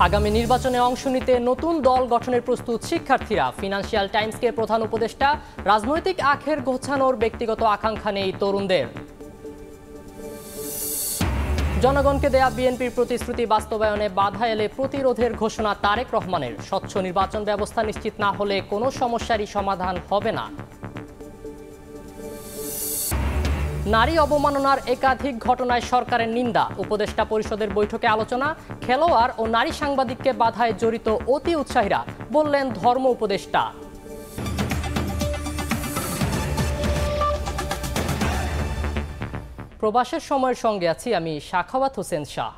আগামী নির্বাচনে অংশ নিতে নতুন দল গঠনের প্রস্তুত শিক্ষার্থীরা। ফিনান্সিয়াল টাইমসকে প্রধান উপদেষ্টা, রাজনৈতিক আখের গোছানোর ব্যক্তিগত আকাঙ্ক্ষা নেই তরুণদের। জনগণকে দেয়া বিএনপির প্রতিশ্রুতি বাস্তবায়নে বাধা এলে প্রতিরোধের ঘোষণা তারেক রহমানের। স্বচ্ছ নির্বাচন ব্যবস্থা নিশ্চিত না হলে কোনো সমস্যারই সমাধান হবে না। নারী অবমাননার একাধিক ঘটনায় সরকারের নিন্দা। উপদেষ্টা পরিষদের বৈঠকে আলোচনা। খেলোয়াড় ও নারী সাংবাদিককে বাধায় জড়িত অতি উৎসাহীরা, বললেন ধর্ম উপদেষ্টা। প্রবাসের সময়ের সঙ্গে আছি আমি সাখাওয়াত হোসেন শাহ।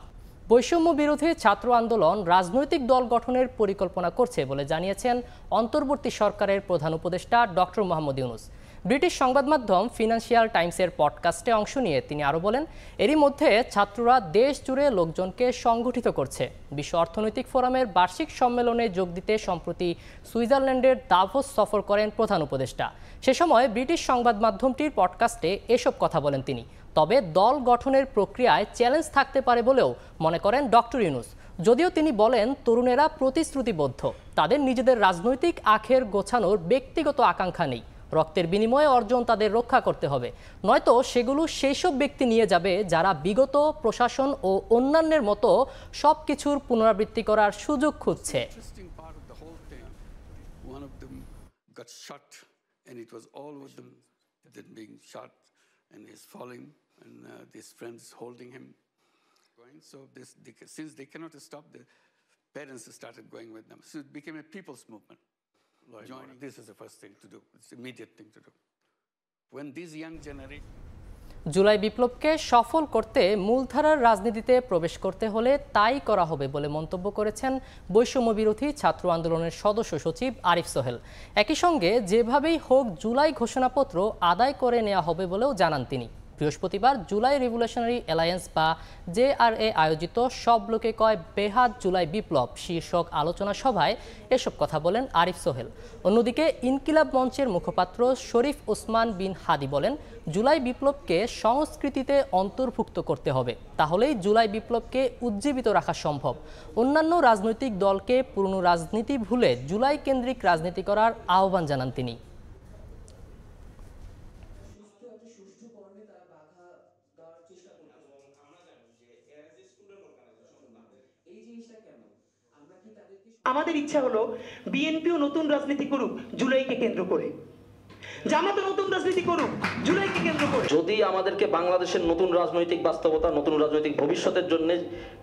বৈষম্য বিরোধী ছাত্র আন্দোলন রাজনৈতিক দল গঠনের পরিকল্পনা করছে বলে জানিয়েছেন অন্তর্বর্তী সরকারের প্রধান উপদেষ্টা ডক্টর মোহাম্মদ ইউনূস। ব্রিটিশ সংবাদ মাধ্যম ফিনান্সিয়াল টাইমসের পডকাস্টে অংশ নিয়ে তিনি আরও বলেন, এরই মধ্যে ছাত্ররা দেশ জুড়ে লোকজনকে সংগঠিত করছে। বিশ্ব অর্থনৈতিক ফোরামের বার্ষিক সম্মেলনে যোগ দিতে সম্প্রতি সুইজারল্যান্ডের দাভোস সফর করেন প্রধান উপদেষ্টা। সে সময় ব্রিটিশ সংবাদ মাধ্যমটির পডকাস্টে এসব কথা বলেন তিনি। তবে দল গঠনের প্রক্রিয়ায় চ্যালেঞ্জ থাকতে পারে বলেও মনে করেন ডক্টর ইউনূস। যদিও তিনি বলেন, তরুণেরা প্রতিশ্রুতিবদ্ধ, তাদের নিজেদের রাজনৈতিক আখের গোছানোর ব্যক্তিগত আকাঙ্ক্ষা নেই। রক্তের বিনিময়ে অর্জন তাদের রক্ষা করতে হবে, নয়তো সেগুলো সেই সব ব্যক্তি নিয়ে যাবে যারা বিগত প্রশাসন ও অন্যান্যের মতো সব কিছুর পুনরাবৃত্তি করার সুযোগ খুঁজছে। And he's falling, and his friends holding him. So since they cannot stop, the parents started going with them. So it became a people's movement. Joining, this is the first thing to do. It's the immediate thing to do. When these young generation... July বিপ্লবকে সফল করতে মূলধারার রাজনীতিতে প্রবেশ করতে হলে তাই করা হবে বলে মন্তব্য করেছেন বৈষম্য বিরোধী ছাত্র আন্দোলনের সদস্য সচিব আরিফ সোহেল। একই সঙ্গে যেভাবেই হোক জুলাই ঘোষণাপত্র আদায় করে নেওয়া হবে বলেও জানান তিনি। বৃহস্পতিবার জুলাই রিভলিউশনারি অ্যালায়েন্স বা JRA আয়োজিত সব লোকে কয় বেহাত জুলাই বিপ্লব শীর্ষক আলোচনা সভায় এসব কথা বলেন আরিফ সোহেল। অন্যদিকে ইনকিলাব মঞ্চের মুখপাত্র শরীফ ওসমান বিন হাদি বলেন, জুলাই বিপ্লবকে সংস্কৃতিতে অন্তর্ভুক্ত করতে হবে, তাহলেই জুলাই বিপ্লবকে উজ্জীবিত রাখা সম্ভব। অন্যান্য রাজনৈতিক দলকে পুরনো রাজনীতি ভুলে জুলাই কেন্দ্রিক রাজনীতি করার আহ্বান জানান তিনি। আমাদের ইচ্ছা হলো বিএনপিও নতুন রাজনীতি করুক জুলাইকে কেন্দ্র করে, জামাতও নতুন রাজনীতি করুক জুলাইকে কেন্দ্র করে। যদি আমাদেরকে বাংলাদেশের নতুন রাজনৈতিক বাস্তবতা, নতুন রাজনৈতিক ভবিষ্যতের জন্য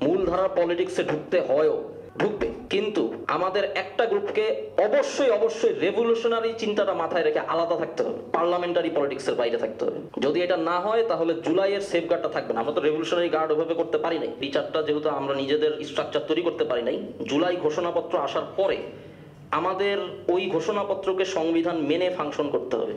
মূলধারার পলিটিক্সে ঢুকতে হয়ও ঢুকবে, কিন্তু আমাদের একটা গ্রুপকে অবশ্যই রেভলিউশনারি চিন্তাটা মাথায় রেখে আলাদা থাকতে হবে, পার্লামেন্টারি পলিটিক্সের বাইরে থাকতে হবে। যদি এটা না হয় তাহলে জুলাইয়ের সেফগার্ডটা থাকবে না। আমরা তো রেভলিউশনারি গার্ড ওভাবে করতে পারি নাই, বিচারটা যেহেতু আমরা নিজেদের স্ট্রাকচার তৈরি করতে পারি নাই। জুলাই ঘোষণাপত্র আসার পরে আমাদের ওই ঘোষণাপত্রকে সংবিধান মেনে ফাংশন করতে হবে।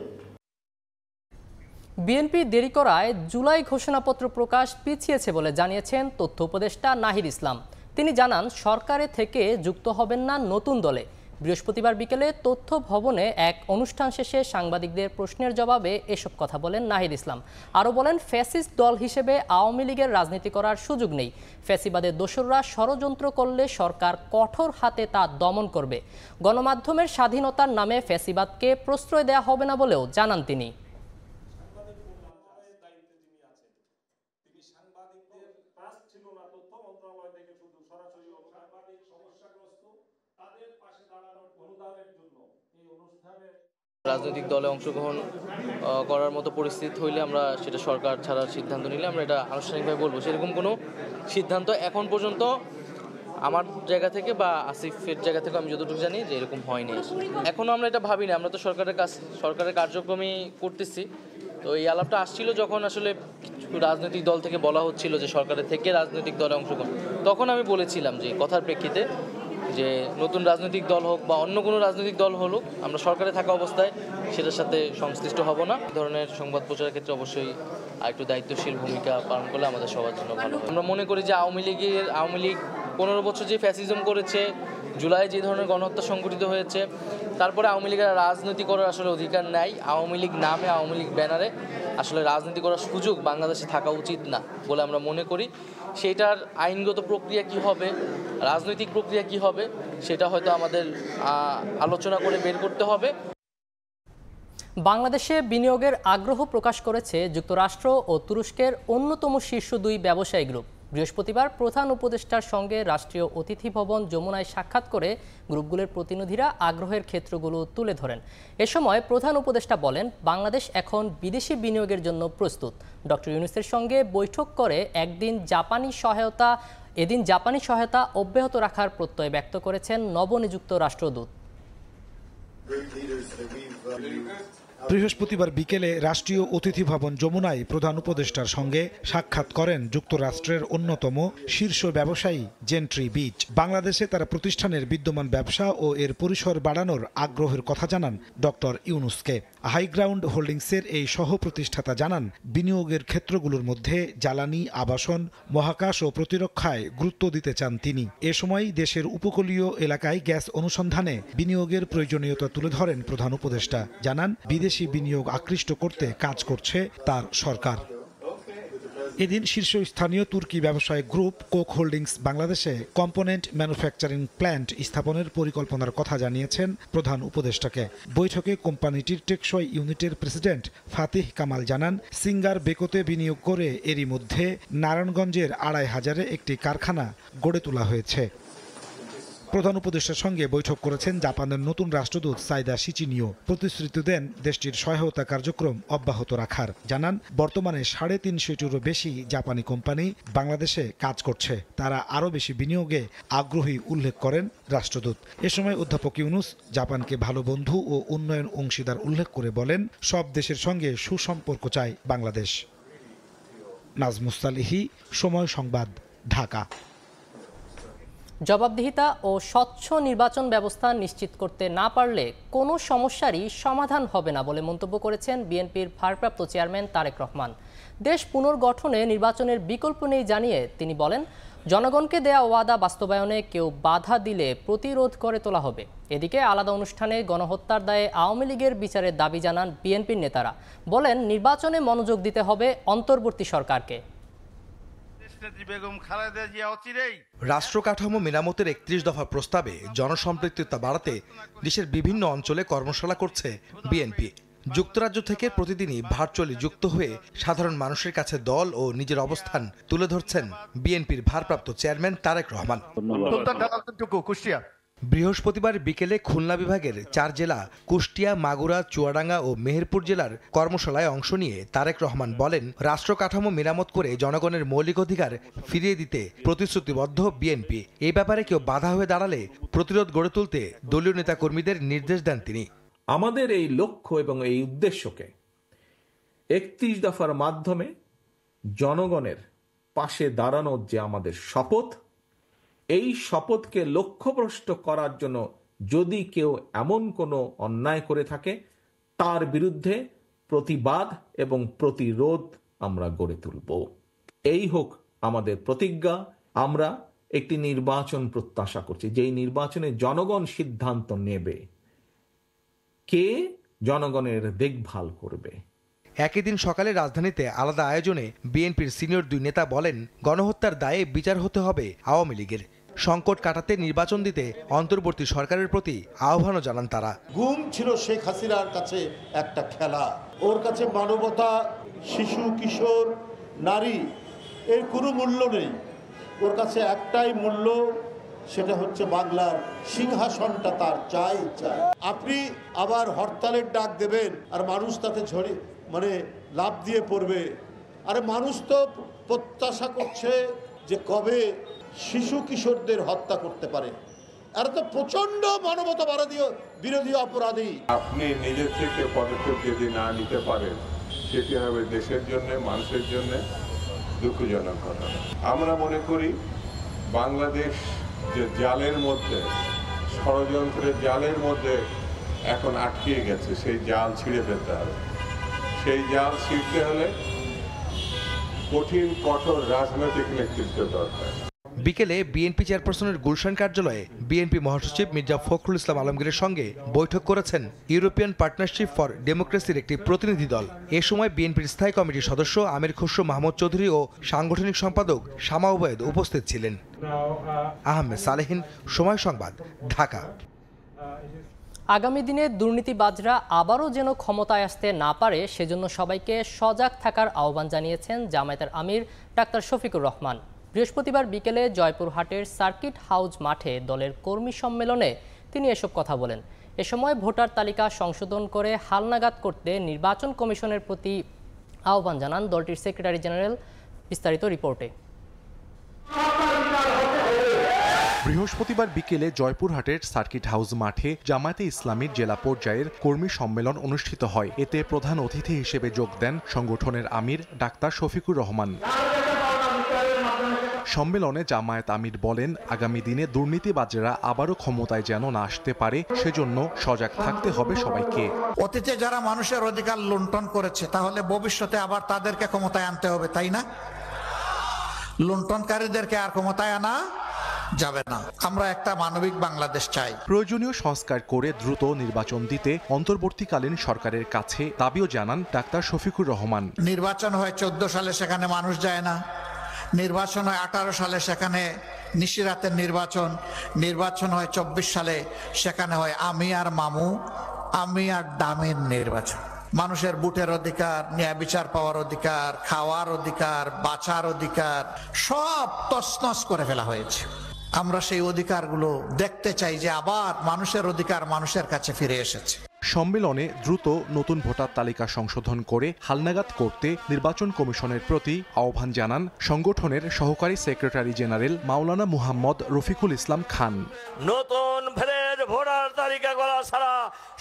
বিএনপি দেরি করায় জুলাই ঘোষণাপত্র প্রকাশ পিছিয়েছে বলে জানিয়েছেন তথ্য উপদেষ্টা নাহিদ ইসলাম। তিনি জানান, সরকারে থেকে যুক্ত হবেন না নতুন দলে। বৃহস্পতিবার বিকেলে তথ্য ভবনে এক অনুষ্ঠান শেষে সাংবাদিকদের প্রশ্নের জবাবে এসব কথা বলেন নাহিদ ইসলাম। আরও বলেন, ফ্যাসিস্ট দল হিসেবে আওয়ামী লীগের রাজনীতি করার সুযোগ নেই। ফ্যাসিবাদের দোসররা ষড়যন্ত্র করলে সরকার কঠোর হাতে তা দমন করবে। গণমাধ্যমের স্বাধীনতার নামে ফ্যাসিবাদকে প্রশ্রয় দেওয়া হবে না বলেও জানান তিনি। রাজনৈতিক দলে অংশগ্রহণ করার মতো পরিস্থিতি হইলে আমরা সেটা সরকার ছাড়ার সিদ্ধান্ত নিলে আমরা এটা আনুষ্ঠানিকভাবে বলবো। সেরকম কোনো সিদ্ধান্ত এখন পর্যন্ত আমার জায়গা থেকে বা আসিফের জায়গা থেকে আমি যতটুকু জানি যে এরকম হয়নি। এখনও আমরা এটা ভাবি না, আমরা তো সরকারের কার্যক্রমই করতেছি। তো এই আলাপটা আসছিল যখন আসলে কিছু রাজনৈতিক দল থেকে বলা হচ্ছিল যে সরকারের থেকে রাজনৈতিক দলে অংশগ্রহণ, তখন আমি বলেছিলাম যে কথার প্রেক্ষিতে যে নতুন রাজনৈতিক দল হোক বা অন্য কোনো রাজনৈতিক দল হলুক, আমরা সরকারে থাকা অবস্থায় সেটার সাথে সংশ্লিষ্ট হব না। এই ধরনের সংবাদ প্রচারের ক্ষেত্রে অবশ্যই একটু দায়িত্বশীল ভূমিকা পালন করলে আমাদের সবার জন্য ভালো। আমরা মনে করি যে আওয়ামী লীগ 15 বছর যে ফ্যাসিজম করেছে, জুলাই যে ধরনের গণহত্যা সংঘটিত হয়েছে, তারপরে আওয়ামী লীগের রাজনীতি করার আসলে অধিকার নাই। আওয়ামী লীগ নামে, আওয়ামী লীগ ব্যানারে আসলে রাজনীতি করার সুযোগ বাংলাদেশে থাকা উচিত না বলে আমরা মনে করি। সেটার আইনগত প্রক্রিয়া কি হবে, রাজনৈতিক প্রক্রিয়া কি হবে, সেটা হয়তো আমাদের আলোচনা করে বের করতে হবে। বাংলাদেশে বিনিয়োগের আগ্রহ প্রকাশ করেছে যুক্তরাষ্ট্র ও তুরস্কের অন্যতম শীর্ষ দুই ব্যবসায়ী গ্রুপ। বৃহস্পতিবার প্রধান উপদেষ্টার সঙ্গে রাষ্ট্রীয় অতিথি ভবন যমুনায় সাক্ষাৎ করে গ্রুপগুলোর প্রতিনিধিরা আগ্রহের ক্ষেত্রগুলো তুলে ধরেন। এ সময় প্রধান উপদেষ্টা বলেন, বাংলাদেশ এখন বিদেশি বিনিয়োগের জন্য প্রস্তুত। ডক্টর ইউনূসের সঙ্গে বৈঠক করে এদিন জাপানি সহায়তা অব্যাহত রাখার প্রত্যয় ব্যক্ত করেছেন নবনিযুক্ত রাষ্ট্রদূত। বৃহস্পতিবার বিকেলে রাষ্ট্রীয় অতিথি ভবন যমুনায় প্রধান উপদেষ্টার সঙ্গে সাক্ষাৎ করেন যুক্তরাষ্ট্রের অন্যতম শীর্ষ ব্যবসায়ী জেন্ট্রি বিচ। বাংলাদেশে তারা প্রতিষ্ঠানের বিদ্যমান ব্যবসা ও এর পরিসর বাড়ানোর আগ্রহের কথা জানান ডক্টর ইউনূসকে। হাইগ্রাউন্ড হোল্ডিংসের এই সহ প্রতিষ্ঠাতা জানান, বিনিয়োগের ক্ষেত্রগুলোর মধ্যে জ্বালানি, আবাসন, মহাকাশ ও প্রতিরক্ষায় গুরুত্ব দিতে চান তিনি। এ সময় দেশের উপকূলীয় এলাকায় গ্যাস অনুসন্ধানে বিনিয়োগের প্রয়োজনীয়তা তুলে ধরেন প্রধান উপদেষ্টা। জানান, বিদেশি বিনিয়োগ আকৃষ্ট করতে কাজ করছে তার সরকার। এদিন শীর্ষস্থানীয় তুর্কি ব্যবসায়িক গ্রুপ কোক হোল্ডিংস বাংলাদেশে কম্পোনেন্ট ম্যানুফ্যাকচারিং প্ল্যান্ট স্থাপনের পরিকল্পনার কথা জানিয়েছেন প্রধান উপদেষ্টাকে। বৈঠকে কোম্পানিটির টেকসই ইউনিটের প্রেসিডেন্ট ফাতিহ কামাল জানান, সিঙ্গার বেকোতে বিনিয়োগ করে এরই মধ্যে নারায়ণগঞ্জের ২৫০০-এ একটি কারখানা গড়ে তোলা হয়েছে। প্রধান উপদেষ্টার সঙ্গে বৈঠক করেছেন জাপানের নতুন রাষ্ট্রদূত সাইদা শিচিনিও। প্রতিশ্রুতি দেন দেশটির সহায়তা কার্যক্রম অব্যাহত রাখার। জানান, বর্তমানে ৩৫০-টিরও বেশি জাপানি কোম্পানি বাংলাদেশে কাজ করছে। তারা আরও বেশি বিনিয়োগে আগ্রহী উল্লেখ করেন রাষ্ট্রদূত। এ সময় অধ্যাপক ইউনূস জাপানকে ভালো বন্ধু ও উন্নয়ন অংশীদার উল্লেখ করে বলেন, সব দেশের সঙ্গে সুসম্পর্ক চায় বাংলাদেশ। নাজমুস সালিহি, সময় সংবাদ, ঢাকা। জবাবদিহিতা ও স্বচ্ছ নির্বাচন ব্যবস্থা নিশ্চিত করতে না পারলে কোনো সমস্যারই সমাধান হবে না বলে মন্তব্য করেছেন বিএনপির ভারপ্রাপ্ত চেয়ারম্যান তারেক রহমান। দেশ পুনর্গঠনে নির্বাচনের বিকল্প নেই জানিয়ে তিনি বলেন, জনগণকে দেয়া ওয়াদা বাস্তবায়নে কেউ বাধা দিলে প্রতিরোধ করে তোলা হবে। এদিকে আলাদা অনুষ্ঠানে গণহত্যার দায়ে আওয়ামী লীগের বিচারের দাবি জানান বিএনপির নেতারা। বলেন, নির্বাচনে মনোযোগ দিতে হবে অন্তর্বর্তী সরকারকে। রাষ্ট্র কাঠামো মেরামতের ৩১ দফা প্রস্তাবে জনসম্পৃক্ততা বাড়াতে দেশের বিভিন্ন অঞ্চলে কর্মশালা করছে বিএনপি। যুক্তরাজ্য থেকে প্রতিদিনই ভার্চুয়ালি যুক্ত হয়ে সাধারণ মানুষের কাছে দল ও নিজের অবস্থান তুলে ধরছেন বিএনপির ভারপ্রাপ্ত চেয়ারম্যান তারেক রহমান। বৃহস্পতিবার বিকেলে খুলনা বিভাগের ৪ জেলা কুষ্টিয়া, মাগুরা, চুয়াডাঙ্গা ও মেহেরপুর জেলার কর্মশালায় অংশ নিয়ে তারেক রহমান বলেন, রাষ্ট্র কাঠামো মেরামত করে জনগণের মৌলিক অধিকার ফিরিয়ে দিতে প্রতিশ্রুতিবদ্ধ বিএনপি। এই ব্যাপারে কেউ বাধা হয়ে দাঁড়ালে প্রতিরোধ গড়ে তুলতে দলীয় নেতাকর্মীদের নির্দেশ দেন তিনি। আমাদের এই লক্ষ্য এবং এই উদ্দেশ্যকে ৩১ দফার মাধ্যমে জনগণের পাশে দাঁড়ানোর যে আমাদের শপথ, এই শপথকে লক্ষ্যভ্রষ্ট করার জন্য যদি কেউ এমন কোনো অন্যায় করে থাকে, তার বিরুদ্ধে প্রতিবাদ এবং প্রতিরোধ আমরা গড়ে তুলব। এই হোক আমাদের প্রতিজ্ঞা। আমরা একটি নির্বাচন প্রত্যাশা করছি, যেই নির্বাচনে জনগণ সিদ্ধান্ত নেবে কে জনগণের দেখভাল করবে। একই দিন সকালে রাজধানীতে আলাদা আয়োজনে বিএনপির সিনিয়র ২ নেতা বলেন, গণহত্যার দায়ে বিচার হতে হবে আওয়ামী লীগের। সংকট কাটাতে নির্বাচন দিতে অন্তর্বর্তী সরকারের প্রতি আহ্বানও জানান তারা। গুম ছিল শেখ হাসিনার কাছে একটা খেলা। ওর কাছে মানবতা, শিশু, কিশোর, নারী এর কোনো মূল্য নেই। ওর কাছে একটাই মূল্য, সেটা হচ্ছে বাংলার সিংহাসনটা তার চাই। আপনি আবার হরতালের ডাক দেবেন আর মানুষ তাতে লাভ দিয়ে পড়বে। আরে মানুষ তো প্রত্যাশা করছে যে কবে শিশু কিশোরদের হত্যা করতে পারে। আর তো প্রচন্ড মানবতা বিরোধী অপরাধী। আপনি নিজের থেকে পদক্ষেপ যদি না নিতে পারেন, সেটি হবে দেশের জন্য, মানুষের জন্য দুঃখজনক ঘটনা। আমরা মনে করি বাংলাদেশ যে জালের মধ্যে, ষড়যন্ত্রের জালের মধ্যে এখন আটকে গেছে, সেই জাল ছিঁড়ে ফেলতে হবে। সেই জাল ছিঁড়তে হলে কঠিন কঠোর রাজনৈতিক নেতৃত্ব দরকার। বিকেলে বিএনপি চেয়ারপারসনের গুলশান কার্যালয়ে বিএনপি মহাসচিব মির্জা ফখরুল ইসলাম আলমগীরের সঙ্গে বৈঠক করেছেন ইউরোপিয়ান পার্টনারশিপ ফর ডেমোক্রেসির একটি প্রতিনিধি দল। এ সময় বিএনপির স্থায়ী কমিটির সদস্য আমির খসরু মাহমুদ চৌধুরী ও সাংগঠনিক সম্পাদক শামা ওবায়েদ উপস্থিত ছিলেন। আহমেদ সালেহিন, সময় সংবাদ, ঢাকা। আগামী দিনে দুর্নীতিবাজরা আবারও যেন ক্ষমতায় আসতে না পারে সেজন্য সবাইকে সজাগ থাকার আহ্বান জানিয়েছেন জামায়াতের আমির ডাক্তার শফিকুর রহমান। বৃহস্পতিবার বিকেলে জয়পুরহাটের সার্কিট হাউস মাঠে দলের কর্মী সম্মেলনে তিনি এসব কথা বলেন। এ সময় ভোটার তালিকা সংশোধন করে হালনাগাদ করতে নির্বাচন কমিশনের প্রতি আহ্বান জানান দলটির সেক্রেটারি জেনারেল। বিস্তারিত রিপোর্টে। বৃহস্পতিবার বিকেলে জয়পুরহাটের সার্কিট হাউস মাঠে জামায়াতে ইসলামীর জেলা পর্যায়ের কর্মী সম্মেলন অনুষ্ঠিত হয়। এতে প্রধান অতিথি হিসেবে যোগ দেন সংগঠনের আমির ডাক্তার শফিকুর রহমান। সম্মেলনে জামায়াত আমির বলেন, আগামী দিনে দুর্নীতিবাজেরা আবারও ক্ষমতায় যেন না আসতে পারে সেজন্য সজাগ থাকতে হবে সবাইকে। অতীতে যারা মানুষের অধিকার লুণ্ঠন করেছে তাহলে ভবিষ্যতে আবার তাদেরকে ক্ষমতায় আনতে হবে, তাই না? লুণ্ঠনকারীদেরকে আর ক্ষমতায় আনা যাবে না। আমরা একটা মানবিক বাংলাদেশ চাই। প্রয়োজনীয় সংস্কার করে দ্রুত নির্বাচন দিতে অন্তর্বর্তীকালীন সরকারের কাছে দাবিও জানান ডাক্তার শফিকুর রহমান। নির্বাচন হয় 14 সালে, সেখানে মানুষ যায় না। নির্বাচন হয় 18 সালে, সেখানে নিশিরাতের নির্বাচন। নির্বাচন হয় 24 সালে, সেখানে হয় আমি আর মামু, আমি আর দামের নির্বাচন। মানুষের ভোটের অধিকার, ন্যায় বিচার পাওয়ার অধিকার, খাওয়ার অধিকার, বাঁচার অধিকার সব তছনছ করে ফেলা হয়েছে। আমরা সেই অধিকারগুলো দেখতে চাই যে আবার মানুষের অধিকার মানুষের কাছে ফিরে এসেছে। সম্মেলনে দ্রুত নতুন ভোটার তালিকা সংশোধন করে হালনাগাদ করতে নির্বাচন কমিশনের প্রতি আহ্বান জানান সংগঠনের সহকারী সেক্রেটারি জেনারেল মাওলানা মুহাম্মদ রফিকুল ইসলাম খান। নতুন ফ্রেশ ভোটার তালিকা করা ছাড়া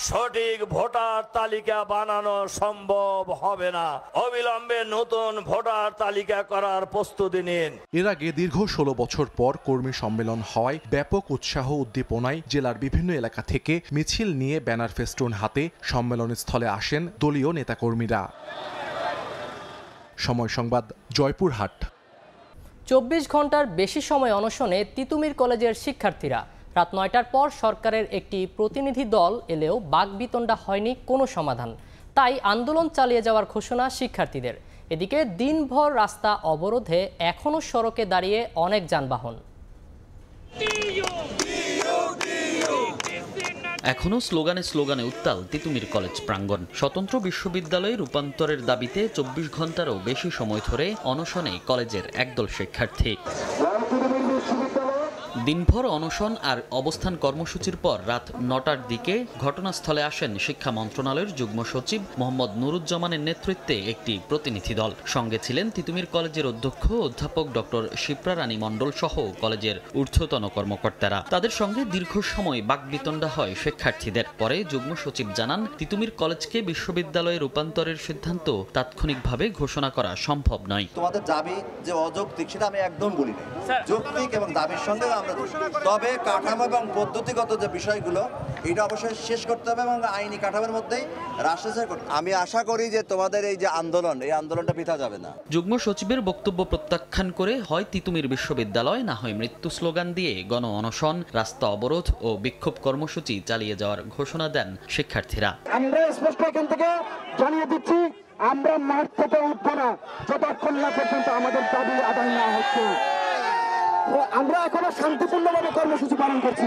সঠিক ভোটার তালিকা বানানো সম্ভব হবে না। অবিলম্বে নতুন ভোটার তালিকা করার প্রস্তুতি নিন। এর আগে দীর্ঘ 16 বছর পর কর্মী সম্মেলন হওয়ায় ব্যাপক উৎসাহ উদ্দীপনায় জেলার বিভিন্ন এলাকা থেকে মিছিল নিয়ে ব্যানার ফেস্টুন হাতে সম্মেলনস্থলে আসেন দলীয় নেতাকর্মীরা। সময় সংবাদ, জয়পুরহাট। 24 ঘন্টার বেশি সময় অনশনে তিতুমির কলেজের শিক্ষার্থীরা। রাত 9টার পর সরকারের একটি প্রতিনিধি দল এলেও বাকবিতণ্ডা হয়নি কোনো সমাধান। তাই আন্দোলন চালিয়ে যাওয়ার ঘোষণা শিক্ষার্থীদের। এদিকে দিনভর রাস্তা অবরোধে এখনও সড়কে দাঁড়িয়ে অনেক যানবাহন। এখনও স্লোগানে স্লোগানে উত্তাল তিতুমির কলেজ প্রাঙ্গণ। স্বতন্ত্র বিশ্ববিদ্যালয়ে রূপান্তরের দাবিতে 24 ঘন্টারও বেশি সময় ধরে অনশনে কলেজের একদল শিক্ষার্থী। দিনভর অনশন আর অবস্থান কর্মসূচির পর রাত 9টার দিকে ঘটনাস্থলে আসেন শিক্ষা মন্ত্রণালয়ের যুগ্ম সচিব মোহাম্মদ নুরুজ্জামানের নেতৃত্বে একটি প্রতিনিধি দল। সঙ্গে ছিলেন তিতুমির কলেজের অধ্যক্ষ অধ্যাপক ডক্টর শিপ্রা রানী মণ্ডল সহ কলেজের ঊর্ধ্বতন কর্মকর্তারা। তাদের সঙ্গে দীর্ঘ সময় বাকবিতণ্ডা হয় শিক্ষার্থীদের। পরে যুগ্ম সচিব জানান, তিতুমির কলেজকে বিশ্ববিদ্যালয়ে রূপান্তরের সিদ্ধান্ত তাৎক্ষণিকভাবে ঘোষণা করা সম্ভব নয়। তোমাদের দাবি যে অযৌক্তিক সেটা আমি একদম বলি না। যৌক্তিক এবং দাবির সঙ্গে তবে কাঠামো এবং পদ্ধতিগত যে বিষয়গুলো এটা অবশ্যই শেষ করতে হবে এবং আইনি কাঠামোর মধ্যেই রাষ্ট্র করতে। আমি আশা করি যে তোমাদের এই যে আন্দোলন, এই আন্দোলনটা পিতা যাবে না। যুগ্ম সচিবের বক্তব্য প্রত্যাখ্যান করে হয় তিতুমির বিশ্ববিদ্যালয় না হয় মৃত্যু স্লোগান দিয়ে গণ অনশন, রাস্তা অবরোধ ও বিক্ষোভ কর্মসূচি চালিয়ে যাওয়ার ঘোষণা দেন শিক্ষার্থীরা। আমরা স্পষ্ট এখান থেকে জানিয়ে দিচ্ছি, আমরা মাঠ থেকে উঠব না যতক্ষণ না পর্যন্ত আমাদের দাবি আদায় না হচ্ছে। আমরা এখনো শান্তিপূর্ণভাবে কর্মসূচি পালন করছি।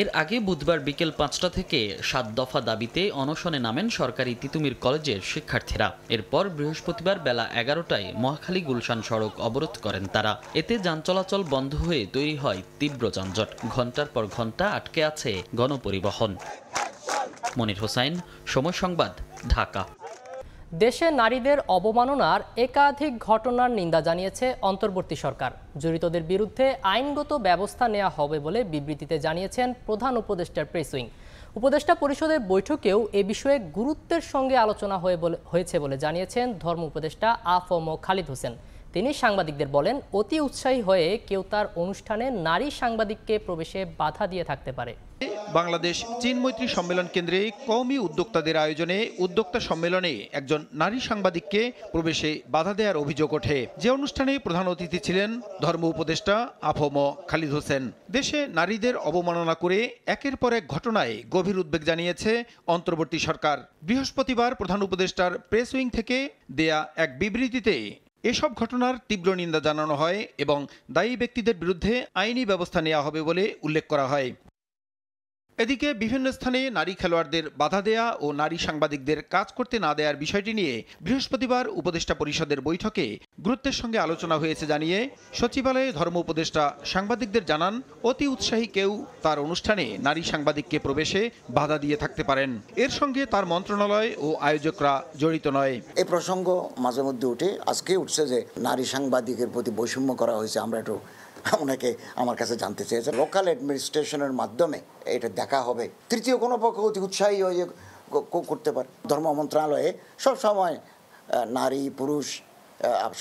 এর আগে বুধবার বিকেল 5টা থেকে 7 দফা দাবিতে অনশনে নামেন সরকারি তিতুমির কলেজের শিক্ষার্থীরা। এরপর বৃহস্পতিবার বেলা 11টায় মহাখালী গুলশান সড়ক অবরোধ করেন তারা। এতে যান চলাচল বন্ধ হয়ে তৈরি হয় তীব্র যানজট। ঘন্টার পর ঘন্টা আটকে আছে গণপরিবহন। মনির হোসাইন, সময় সংবাদ, ঢাকা। দেশে নারীদের অবমাননার একাধিক ঘটনার নিন্দা জানিয়েছে অন্তর্বর্তী সরকার। জড়িতদের বিরুদ্ধে আইনগত ব্যবস্থা নেওয়া হবে বলে বিবৃতিতে জানিয়েছেন প্রধান উপদেষ্টার প্রেস উইং। উপদেষ্টা পরিষদের বৈঠকেও এ বিষয়ে গুরুত্বের সঙ্গে আলোচনা হয়েছে বলে জানিয়েছেন ধর্ম উপদেষ্টা আ.ফ.ম. খালিদ হোসেন। তিনি সাংবাদিকদের বলেন, অতি উৎসাহী হয়ে কেউ তার অনুষ্ঠানে নারী সাংবাদিককে প্রবেশে বাধা দিয়ে থাকতে পারে। বাংলাদেশ চীন মৈত্রী সম্মেলন কেন্দ্রে কওমি উদ্যোক্তাদের আয়োজনে উদ্যোক্তা সম্মেলনে একজন নারী সাংবাদিককে প্রবেশে বাধা দেওয়ার অভিযোগ ওঠে। যে অনুষ্ঠানে প্রধান অতিথি ছিলেন ধর্ম উপদেষ্টা আফম খালিদ হোসেন। দেশে নারীদের অবমাননা করে একের পর এক ঘটনায় গভীর উদ্বেগ জানিয়েছে অন্তর্বর্তী সরকার। বৃহস্পতিবার প্রধান উপদেষ্টার প্রেস উইং থেকে দেয়া এক বিবৃতিতে এসব ঘটনার তীব্র নিন্দা জানানো হয় এবং দায়ী ব্যক্তিদের বিরুদ্ধে আইনি ব্যবস্থা নেওয়া হবে বলে উল্লেখ করা হয়। এদিকে বিভিন্ন স্থানে নারী খেলোয়াড়দের বাধা দেয়া ও নারী সাংবাদিকদের কাজ করতে না দেওয়ার বিষয়টি নিয়ে বৃহস্পতিবার উপদেষ্টা পরিষদের বৈঠকে গুরুত্বের সঙ্গে আলোচনা হয়েছে জানিয়ে সচিবালয়ে ধর্ম উপদেষ্টা সাংবাদিকদের জানান, অতি উৎসাহী কেউ তার অনুষ্ঠানে নারী সাংবাদিককে প্রবেশে বাধা দিয়ে থাকতে পারেন। এর সঙ্গে তার মন্ত্রণালয় ও আয়োজকরা জড়িত নয়। এই প্রসঙ্গ মাঝে মধ্যে উঠে, আজকে উঠছে যে নারী সাংবাদিকের প্রতি বৈষম্য করা হয়েছে। আমরা একটু অনেকে আমার কাছে জানতে চেয়েছে, লোকাল অ্যাডমিনিস্ট্রেশনের মাধ্যমে এটা দেখা হবে। তৃতীয় কোনো পক্ষ অতি উৎসাহী হয়ে করতে পারে। ধর্ম মন্ত্রণালয়ে সবসময় নারী পুরুষ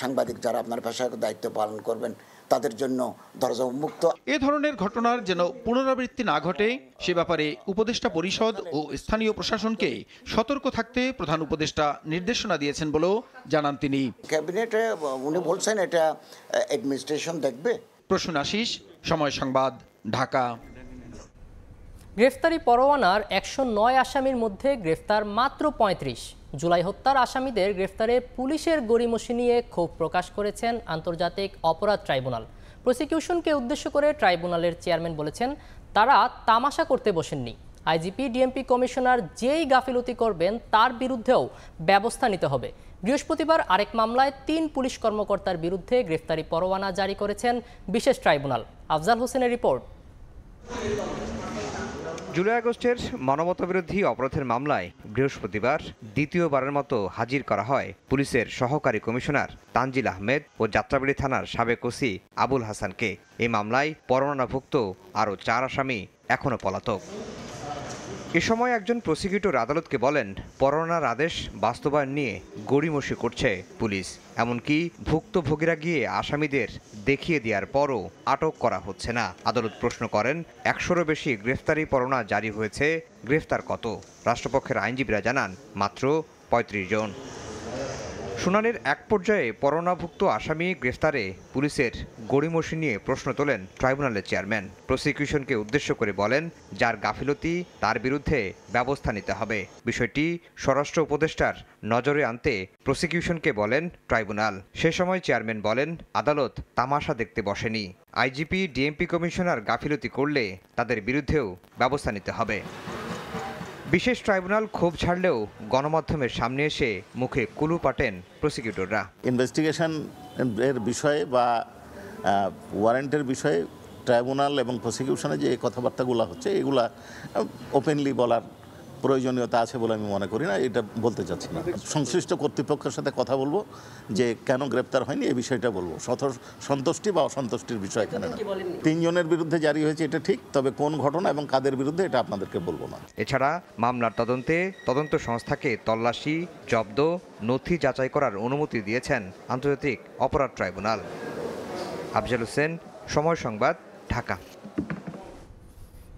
সাংবাদিক যারা আপনার পেশাগত দায়িত্ব পালন করবেন তাদের জন্য দরজা উন্মুক্ত। এ ধরনের ঘটনার যেন পুনরাবৃত্তি না ঘটে সে ব্যাপারে উপদেষ্টা পরিষদ ও স্থানীয় প্রশাসনকে সতর্ক থাকতে প্রধান উপদেষ্টা নির্দেশনা দিয়েছেন বলেও জানান তিনি। ক্যাবিনেটে উনি বলছেন এটা অ্যাডমিনিস্ট্রেশন দেখবে। প্রসূন আশিস, সময় সংবাদ, ঢাকা। গ্রেফতারি পরোয়ানার ১০৯ আসামির মধ্যে গ্রেফতার মাত্র ৩৫। জুলাই হত্যার আসামিদের গ্রেফতারে পুলিশের গড়িমসি নিয়ে ক্ষোভ প্রকাশ করেছেন আন্তর্জাতিক অপরাধ ট্রাইব্যুনাল। প্রসিকিউশনকে উদ্দেশ্য করে ট্রাইব্যুনালের চেয়ারম্যান বলেছেন, তারা তামাশা করতে বসেননি। আইজিপি ডিএমপি কমিশনার যেই গাফিলতি করবেন তার বিরুদ্ধেও ব্যবস্থা নিতে হবে। বৃহস্পতিবার আরেক মামলায় ৩ পুলিশ কর্মকর্তার বিরুদ্ধে গ্রেফতারি পরোয়ানা জারি করেছেন বিশেষ ট্রাইব্যুনাল। আফজাল হোসেনের রিপোর্ট। জুলাই আগস্টের মানবতাবিরোধী অপরাধের মামলায় বৃহস্পতিবার দ্বিতীয়বারের মতো হাজির করা হয় পুলিশের সহকারী কমিশনার তানজিল আহমেদ ও যাত্রাবাড়ী থানার সাবেক ওসি আবুল হাসানকে। এই মামলায় পরোয়ানাভুক্ত আরও 4 আসামি এখনও পলাতক। এ সময় একজন প্রসিকিউটর আদালতকে বলেন, পরোয়ানার আদেশ বাস্তবায়ন নিয়ে গড়িমসি করছে পুলিশ। এমনকি ভুক্তভোগীরা গিয়ে আসামিদের দেখিয়ে দেওয়ার পরও আটক করা হচ্ছে না। আদালত প্রশ্ন করেন, ১০০রও বেশি গ্রেফতারি পরোয়ানা জারি হয়েছে, গ্রেফতার কত? রাষ্ট্রপক্ষের আইনজীবীরা জানান মাত্র ৩৫ জন। শুনানির এক পর্যায়ে পরোয়ানাভুক্ত আসামি গ্রেফতারে পুলিশের গড়িমসি নিয়ে প্রশ্ন তোলেন ট্রাইব্যুনালের চেয়ারম্যান। প্রসিকিউশনকে উদ্দেশ্য করে বলেন, যার গাফিলতি তার বিরুদ্ধে ব্যবস্থা নিতে হবে। বিষয়টি স্বরাষ্ট্র উপদেষ্টার নজরে আনতে প্রসিকিউশনকে বলেন ট্রাইব্যুনাল। সে সময় চেয়ারম্যান বলেন, আদালত তামাশা দেখতে বসেনি। আইজিপি ডিএমপি কমিশনার গাফিলতি করলে তাদের বিরুদ্ধেও ব্যবস্থা নিতে হবে। বিশেষ ট্রাইব্যুনাল ক্ষোভ ছাড়লেও গণমাধ্যমের সামনে এসে মুখে কুলু পাটেন প্রসিকিউটররা। ইনভেস্টিগেশন এর বিষয়ে বা ওয়ারেন্টের বিষয়ে ট্রাইব্যুনাল এবং প্রসিকিউশনে যে কথাবার্তাগুলো হচ্ছে এগুলা ওপেনলি বলার প্রয়োজনীয়তা আছে বলে আমি মনে করি না। এটা বলতে চাচ্ছি না। সংশ্লিষ্ট কর্তৃপক্ষের সাথে কথা বলবো যে কেন গ্রেপ্তার হয়নি এই বিষয়টা বলবো। সন্তুষ্টি বা অসন্তুষ্টির বিষয় এখানে না। 3 জনের বিরুদ্ধে জারি হয়েছে এটা ঠিক, তবে কোন ঘটনা এবং কাদের বিরুদ্ধে এটা আপনাদেরকে বলবো না। এছাড়া মামলার তদন্তে তদন্ত সংস্থাকে তল্লাশি, জব্দ, নথি যাচাই করার অনুমতি দিয়েছেন আন্তর্জাতিক অপরাধ ট্রাইব্যুনাল। আফজাল হোসেন, সময় সংবাদ, ঢাকা।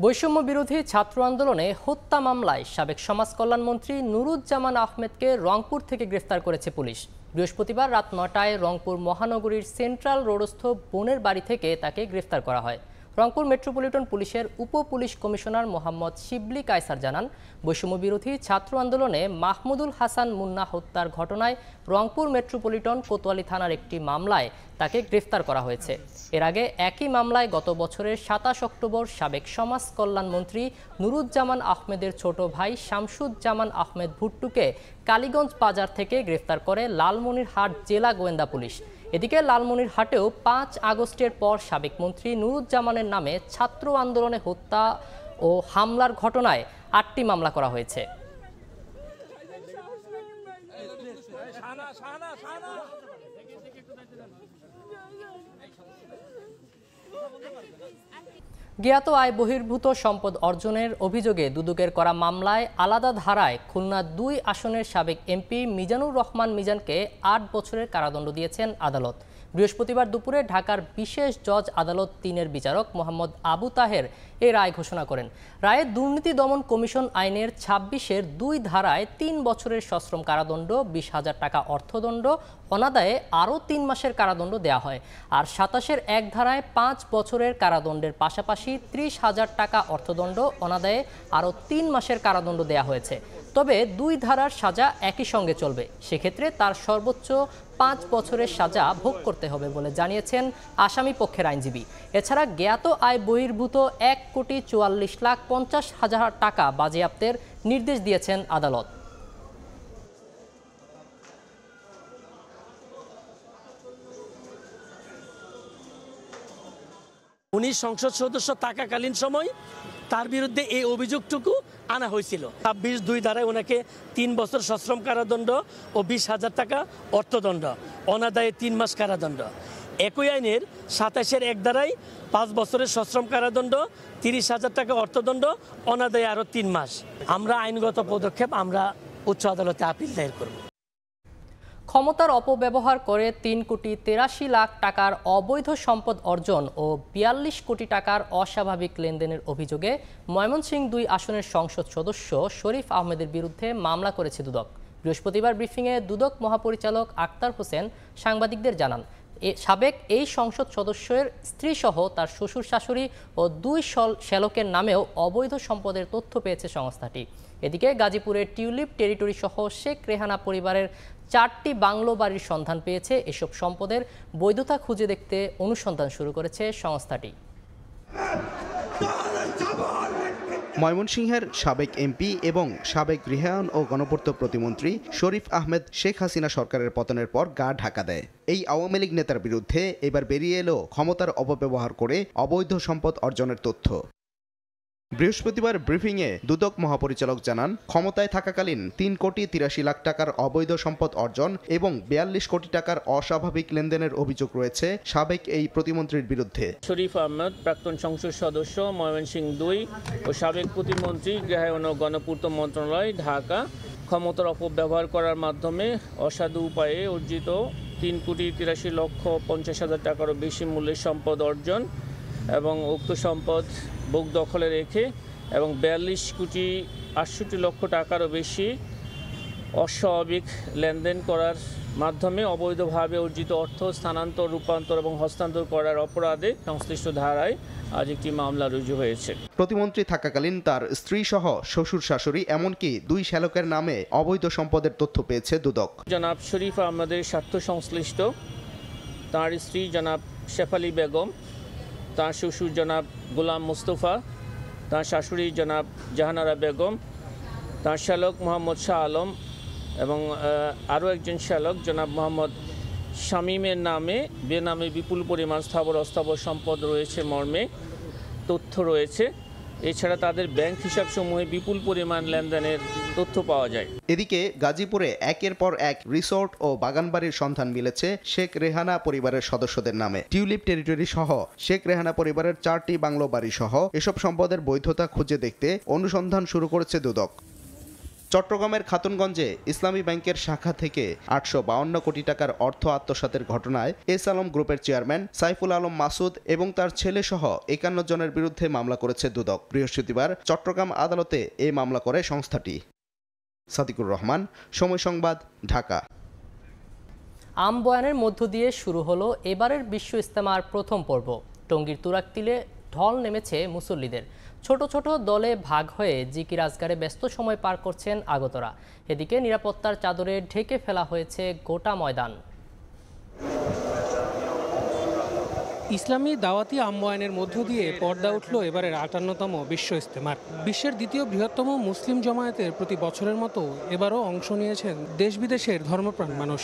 বৈষম্য বিরোধী ছাত্র আন্দোলনে হত্যা মামলায় সাবেক সমাজ কল্যাণ মন্ত্রী নুরুজ্জামান আহমেদকে রংপুর থেকে গ্রেফতার করেছে পুলিশ। বৃহস্পতিবার রাত ৯টায় রংপুর মহানগরীর সেন্ট্রাল রোডস্থ বোনের বাড়ি থেকে তাকে গ্রেফতার করা হয়। রংপুর মেট্রোপলিটন পুলিশের উপ পুলিশ কমিশনার মোহাম্মদ শিবলি কায়সার জানান, বৈষম্য বিরোধী ছাত্র আন্দোলনে মাহমুদুল হাসান মুন্না হত্যার ঘটনায় রংপুর মেট্রোপলিটন কোতোয়ালি থানার একটি মামলায় তাকে গ্রেফতার করা হয়েছে। এর আগে একই মামলায় গত বছরের ২৭ অক্টোবর সাবেক সমাজ কল্যাণ মন্ত্রী নুরুজ্জামান আহমেদের ছোট ভাই শামসুজ্জামান আহমেদ ভুট্টুকে কালীগঞ্জ বাজার থেকে গ্রেফতার করে লালমনিরহাট জেলা গোয়েন্দা পুলিশ। এদিকে লালমনিরহাটেও ৫ আগস্টের পর সাবেক মন্ত্রী নুরুজ্জামানের নামে ছাত্র আন্দোলনে হত্যা ও হামলার ঘটনায় ৮টি মামলা করা হয়েছে। জ্ঞাত আয় বহির্ভূত সম্পদ অর্জনের অভিযোগে দুদকের করা মামলায় আলাদা ধারায় খুলনা ২ আসনের সাবেক এমপি মিজানুর রহমান মিজানকে ৮ বছরের কারাদণ্ড দিয়েছেন আদালত। বৃহস্পতিবার দুপুরে ঢাকার বিশেষ জজ আদালত 3-এর বিচারক মোহাম্মদ আবু তাহের এই রায় ঘোষণা করেন। রায়ে দুর্নীতি দমন কমিশন আইনের 26-এর 2 ধারায় 3 বছরের সশ্রম কারাদণ্ড, 20,000 টাকা অর্থদণ্ড, অনাদায়ে আরও 3 মাসের কারাদণ্ড দেওয়া হয়। আর 27-এর 1 ধারায় 5 বছরের কারাদণ্ডের পাশাপাশি 30,000 টাকা অর্থদণ্ড, অনাদায়ে আরও 3 মাসের কারাদণ্ড দেওয়া হয়েছে। তবে 2 ধারার সাজা একই সঙ্গে চলবে, সেক্ষেত্রে তার সর্বোচ্চ 5 বছরের সাজা ভোগ করতে হবে বলে জানিয়েছেন আসামি পক্ষের আইনজীবী। এছাড়া জ্ঞাত আয় বহির্ভূত 1,44,50,000 টাকা বাজেয়াপ্তের নির্দেশ দিয়েছেন আদালত। উনি সংসদ সদস্য থাকাকালীন সময় তার বিরুদ্ধে এই অভিযোগটুকু আনা হয়েছিল। 26(2) ধারায় ওনাকে 3 বছর সশ্রম কারাদণ্ড ও 20,000 টাকা অর্থদণ্ড, অনাদায়ে 3 মাস কারাদণ্ড। একই আইনের 27-এর 1 ধারায় 5 বছরের সশ্রম কারাদণ্ড, 30,000 টাকা অর্থদণ্ড, অনাদায়ে আরও 3 মাস। আমরা আইনগত পদক্ষেপ আমরা উচ্চ আদালতে আপিল দায়ের করব। ক্ষমতার অপব্যবহার করে 3,83,00,000 টাকার অবৈধ সম্পদ অর্জন ও 42 কোটি টাকার অস্বাভাবিক লেনদেনের অভিযোগে ময়মনসিংহ 2 আসনের সংসদ সদস্য শরীফ আহমেদের বিরুদ্ধে মামলা করেছে দুদক। বৃহস্পতিবার ব্রিফিংয়ে দুদক মহাপরিচালক আক্তার হোসেন সাংবাদিকদের জানান, সাবেক এই সংসদ সদস্যের স্ত্রীসহ তার শ্বশুর শাশুড়ি ও 2 শ্যালকের নামেও অবৈধ সম্পদের তথ্য পেয়েছে সংস্থাটি। এদিকে গাজীপুরের টিউলিপ টেরিটরি সহ শেখ রেহানা পরিবারের 4টি বাংলো বাড়ির সন্ধান পেয়েছে। এসব সম্পদের বৈধতা খুঁজে দেখতে অনুসন্ধান শুরু করেছে সংস্থাটি। ময়মনসিংহের সাবেক এমপি এবং সাবেক গৃহায়ন ও গণপূর্ত প্রতিমন্ত্রী শরীফ আহমেদ শেখ হাসিনা সরকারের পতনের পর গা ঢাকা দেয়। এই আওয়ামী লীগ নেতার বিরুদ্ধে এবার বেরিয়ে এলো ক্ষমতার অপব্যবহার করে অবৈধ সম্পদ অর্জনের তথ্য। বৃহস্পতিবার ব্রিফিংয়ে দুদক মহাপরিচালক জানান, ক্ষমতায় থাকাকালীন 3,83,00,000 টাকার অবৈধ সম্পদ অর্জন এবং 42 কোটি টাকার অস্বাভাবিক লেনদেনের অভিযোগ রয়েছে সাবেক এই প্রতিমন্ত্রীর বিরুদ্ধে। শরীফ আহমেদ, প্রাক্তন সংসদ সদস্য ময়মনসিংহ 2 ও সাবেক প্রতিমন্ত্রী গৃহায়ন ও গণপূর্ত মন্ত্রণালয়, ঢাকা, ক্ষমতার অপব্যবহার করার মাধ্যমে অসাধু উপায়ে অর্জিত 3,83,50,000 টাকারও বেশি মূল্যের সম্পদ অর্জন এবং উক্ত সম্পদ বুক দখলে রেখে এবং 42,68,00,000 টাকারও বেশি অস্বাভাবিক লেনদেন করার মাধ্যমে অবৈধভাবে অর্জিত অর্থ স্থানান্তর, রূপান্তর এবং হস্তান্তর করার অপরাধে সংশ্লিষ্ট ধারায় আজ একটি মামলা রুজু হয়েছে। প্রতিমন্ত্রী থাকাকালীন তার স্ত্রী সহ শ্বশুর শাশুড়ি এমনকি 2 শ্যালকের নামে অবৈধ সম্পদের তথ্য পেয়েছে দুদক। জনাব শরীফ আহমেদের স্বার্থ সংশ্লিষ্ট তার স্ত্রী জনাব শেফালি বেগম, তার শ্বশুর জনাব গোলাম মুস্তফা, তার শাশুড়ি জনাব জাহানারা বেগম, তার শ্যালক মোহাম্মদ শাহ আলম এবং আরও একজন শ্যালক জনাব মোহাম্মদ শামীমের নামে বেনামে বিপুল পরিমাণ স্থাবর অস্থাবর সম্পদ রয়েছে মর্মে তথ্য রয়েছে। এছাড়া তাদের ব্যাংক হিসাবসমূহে বিপুল পরিমাণ লেনদেনের তথ্য পাওয়া যায়। এদিকে গাজীপুরে একের পর এক রিসোর্ট ও বাগানবাড়ির সন্ধান মিলেছে শেখ রেহানা পরিবারের সদস্যদের নামে। টিউলিপ টেরিটরি সহ শেখ রেহানা পরিবারের 4টি বাংলো বাড়ি সহ এসব সম্পদের বৈধতা খুঁজে দেখতে অনুসন্ধান শুরু করেছে দুদক। চট্টগ্রামের খাতুনগঞ্জে ইসলামী ব্যাংকের শাখা থেকে 852 কোটি টাকার অর্থ আত্মসাতের ঘটনায় এস আলম গ্রুপের চেয়ারম্যান সাইফুল আলম মাসুদ এবং তার ছেলে সহ 51 জনের বিরুদ্ধে মামলা করেছে দুদক। বৃহস্পতিবার চট্টগ্রাম আদালতে এই মামলা করে সংস্থাটি। সাদিকুর রহমান, সময় সংবাদ, ঢাকা। আম বয়ানের মধ্য দিয়ে শুরু হলো এবারের বিশ্ব ইজতেমার প্রথম পর্ব। টঙ্গীর তুরাগতিলে ঢল নেমেছে মুসল্লিদের। ছোট ছোট দলে ভাগ হয়ে জিকির আজগারে ব্যস্ত সময় পার করছেন আগতরা। এদিকে নিরাপত্তার চাদরে ঢেকে ফেলা হয়েছে গোটা ময়দান। ইসলামী দাওয়াতি আম্বয়ানের মধ্য দিয়ে পর্দা উঠল এবারের 58তম বিশ্ব ইজতেমার। বিশ্বের দ্বিতীয় বৃহত্তম মুসলিম জমায়েতের প্রতি বছরের মতো এবারও অংশ নিয়েছেন দেশ বিদেশের ধর্মপ্রাণ মানুষ।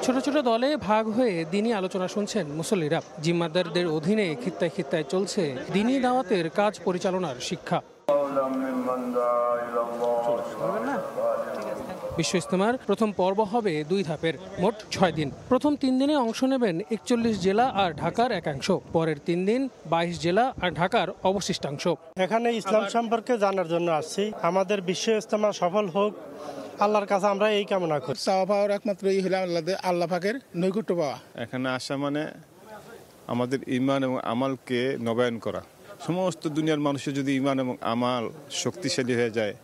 ছোট ছোট দলে ভাগ হয়ে দিনী আলোচনা শুনছেন মুসল্লিরা। জিম্মাদারদের অধীনে খিত্তায় খিত্তায় চলছে দিনী দাওয়াতের কাজ পরিচালনার শিক্ষা। বিশ্ব ইজতেমার প্রথম পর্ব হবে 2 ধাপের, মোট 6 দিন। প্রথম 3 দিনে অংশ নেবেন 41 জেলা আর ঢাকার একাংশ। পরের 3 দিন 22 জেলা আর ঢাকার অবশিষ্টাংশ। এখানে ইসলাম সম্পর্কে জানার জন্য আসছি। আমাদের বিশ্ব ইজতেমা সফল হোক, আল্লাহর কাছে আমরা এই কামনা করি। চাওয়া পাওয়ার একমাত্র এই হলো আল্লাহ পাকের নৈকট্য পাওয়া। এখানে আসা মানে আমাদের ঈমান এবং আমালকে নবায়ন করা। সমস্ত দুনিয়ার মানুষের যদি ঈমান এবং আমাল শক্তিশালী হয়ে যায়,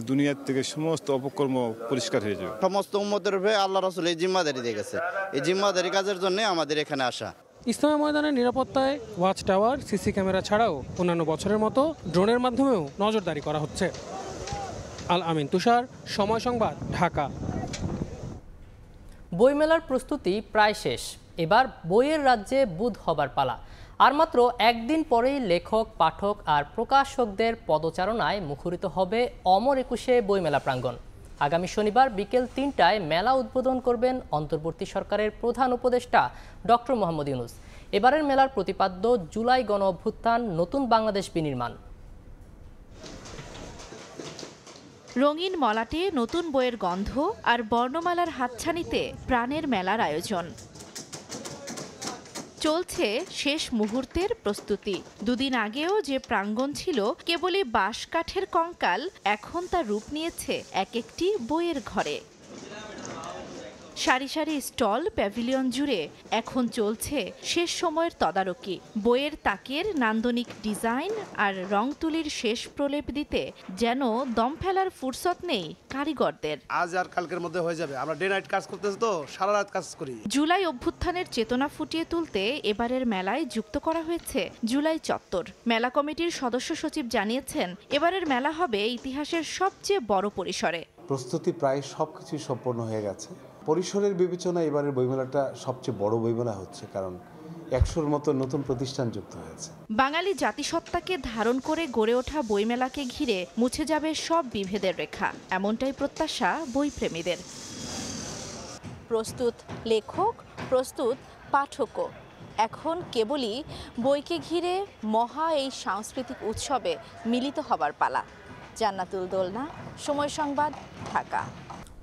দুনিয়ার থেকে সমস্ত অপকর্ম পরিষ্কার হয়ে যাবে। সমস্ত উম্মতের উপরে আল্লাহ রাসূল এই জিম্মাদারি দিয়ে গেছে। এই জিম্মাদারি কাজের জন্য আমাদের এখানে আসা। ইজতেমা ময়দানের নিরাপত্তায় ওয়াচ টাওয়ার, সিসি ক্যামেরা ছাড়াও অন্যান্য বছরের মতো ড্রোনের মাধ্যমেও নজরদারি করা হচ্ছে। আল আমিন তুষার, সময় সংবাদ, ঢাকা। বইমেলার প্রস্তুতি প্রায় শেষ। এবার বইয়ের রাজ্যে বুধ হবার পালা। আর মাত্র একদিন পরেই লেখক, পাঠক আর প্রকাশকদের পদচারণায় মুখরিত হবে অমর একুশে বইমেলা প্রাঙ্গণ। আগামী শনিবার বিকেল ৩টায় মেলা উদ্বোধন করবেন অন্তর্বর্তী সরকারের প্রধান উপদেষ্টা ডক্টর মোহাম্মদ ইউনূস। এবারের মেলার প্রতিপাদ্য জুলাই গণ অভ্যুত্থান, নতুন বাংলাদেশ বিনির্মাণ। রঙিন মলাটে নতুন বইয়ের গন্ধ আর বর্ণমালার হাতছানিতে প্রাণের মেলার আয়োজন চলছে শেষ মুহূর্তের প্রস্তুতি। দুদিন আগেও যে প্রাঙ্গণ ছিল কেবলই বাঁশ কাঠের কঙ্কাল, এখন তা রূপ নিয়েছে এক একটি বইয়ের ঘরে। সারি সারি স্টল, প্যাভিলিয়ন জুড়ে এখন চলছে শেষ সময়ের তদারকি। বইয়ের তাকের নান্দনিক ডিজাইন আর রং তুলির শেষ প্রলেপ দিতে যেন দম ফেলার ফুরসত নেই কারিগরদের। আজ আর কালকের মধ্যে হয়ে যাবে, আমরা ডে নাইট কাজ করতেছি তো, সারা রাত কাজ করি। জুলাই অভ্যুত্থানের চেতনা ফুটিয়ে তুলতে এবারের মেলায় যুক্ত করা হয়েছে জুলাই চত্বর। মেলা কমিটির সদস্য সচিব জানিয়েছেন, এবারের মেলা হবে ইতিহাসের সবচেয়ে বড় পরিসরে। প্রস্তুতি প্রায় সবকিছু সম্পন্ন হয়ে গেছে। পরিসরের বিবেচনায় এবারের বইমেলাটা সবচেয়ে বড় বইমেলা হচ্ছে, কারণ ১০০-র মতো নতুন প্রতিষ্ঠান যুক্ত হয়েছে। বাঙালি জাতিসত্তাকে ধারণ করে গড়ে ওঠা বইমেলাকে ঘিরে মুছে যাবে সব বিভেদের রেখা, এমনটাই প্রত্যাশা বইপ্রেমীদের। প্রস্তুত লেখক, প্রস্তুত পাঠকও। এখন কেবলই বইকে ঘিরে মহা এই সাংস্কৃতিক উৎসবে মিলিত হবার পালা। জান্নাতুল দোলনা, সময় সংবাদ, ঢাকা।